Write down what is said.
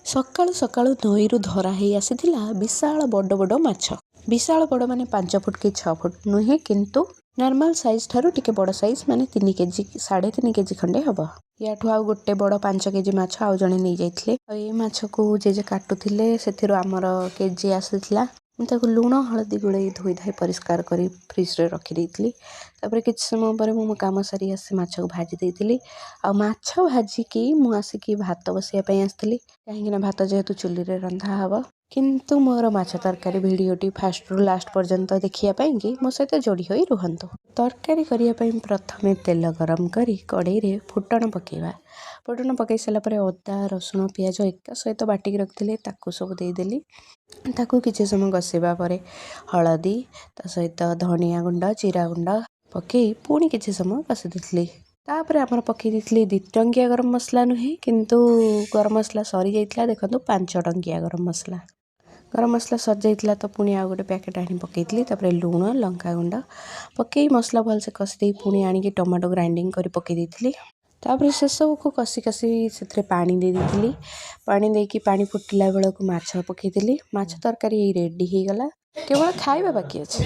ସକାଳୁ ସକାଳୁ ନଈରୁ ଧରା ହେଇ ଆସିଥିଲା ବିଶାଳ ବଡ଼ ବଡ଼ ମାଛ। ବିଶାଳ ବଡ଼ ମାନେ 5 ଫୁଟ କି 6 ଫୁଟ ନୁହେଁ, କିନ୍ତୁ ନର୍ମାଲ ସାଇଜ୍ ଠାରୁ ଟିକେ ବଡ଼ ସାଇଜ୍, ମାନେ 3 କେଜି 3.5 କେଜି ଖଣ୍ଡେ ହେବ। ୟାଠୁ ଆଉ ଗୋଟେ ବଡ଼ 5 କେଜି ମାଛ ଆଉ ଜଣେ ନେଇଯାଇଥିଲେ। ଆଉ ଏଇ ମାଛକୁ ଜେଜେ କାଟୁଥିଲେ, ସେଥିରୁ ଆମର କେଜି ଆସିଥିଲା। ମୁଁ ତାକୁ ଲୁଣ ହଳଦୀ ଗୋଳେଇ ଧୋଇ ଧାଇ ପରିଷ୍କାର କରି ଫ୍ରିଜ୍ରେ ରଖିଦେଇଥିଲି। ତାପରେ କିଛି ସମୟ ପରେ ମୁଁ ମୋ କାମ ସାରି ଆସି ମାଛକୁ ଭାଜି ଦେଇଥିଲି। ଆଉ ମାଛ ଭାଜିକି ମୁଁ ଆସିକି ଭାତ ବସାଇବା ପାଇଁ ଆସିଥିଲି, କାହିଁକିନା ଭାତ ଯେହେତୁ ଚୁଲିରେ ରନ୍ଧା ହେବ। କିନ୍ତୁ ମୋର ମାଛ ତରକାରୀ ଭିଡ଼ିଓଟି ଫାଷ୍ଟରୁ ଲାଷ୍ଟ ପର୍ଯ୍ୟନ୍ତ ଦେଖିବା ପାଇଁକି ମୋ ସହିତ ଯୋଡ଼ି ହୋଇ ରୁହନ୍ତୁ। ତରକାରୀ କରିବା ପାଇଁ ପ୍ରଥମେ ତେଲ ଗରମ କରି କଡ଼େଇରେ ଫୁଟଣ ପକାଇବା। ଫୁଟଣ ପକାଇ ସାରିଲା ପରେ ଅଦା ରସୁଣ ପିଆଜ ଏକା ସହିତ ବାଟିକି ରଖିଥିଲେ, ତାକୁ ସବୁ ଦେଇଦେଲି। ତାକୁ କିଛି ସମୟ କଷିବା ପରେ ହଳଦୀ, ତା ସହିତ ଧନିଆ ଗୁଣ୍ଡ, ଜିରା ଗୁଣ୍ଡ ପକାଇ ପୁଣି କିଛି ସମୟ କଷି ଦେଇଥିଲି। ତାପରେ ଆମର ପକାଇ ଦେଇଥିଲି 2 ଟଙ୍କିଆ ଗରମ ମସଲା ନୁହେଁ, କିନ୍ତୁ ଗରମ ମସଲା ସରିଯାଇଥିଲା। ଦେଖନ୍ତୁ 5 ଟଙ୍କିଆ ଗରମ ମସଲା ସରିଯାଇଥିଲା, ତ ପୁଣି ଆଉ ଗୋଟେ ପ୍ୟାକେଟ୍ ଆଣି ପକାଇଥିଲି। ତାପରେ ଲୁଣ ଲଙ୍କାଗୁଣ୍ଡ ପକାଇ ମସଲା ଭଲସେ କଷି ଦେଇ ପୁଣି ଆଣିକି ଟମାଟୋ ଗ୍ରାଇଣ୍ଡିଙ୍ଗ କରି ପକାଇ ଦେଇଥିଲି। ତାପରେ ସେସବୁକୁ କଷି ସେଥିରେ ପାଣି ଦେଇଥିଲି। ପାଣି ଦେଇକି ପାଣି ଫୁଟିଲା ବେଳକୁ ମାଛ ପକାଇଥିଲି। ମାଛ ତରକାରୀ ରେଡ଼ି ହେଇଗଲା, କେବଳ ଖାଇବା ବାକି ଅଛି।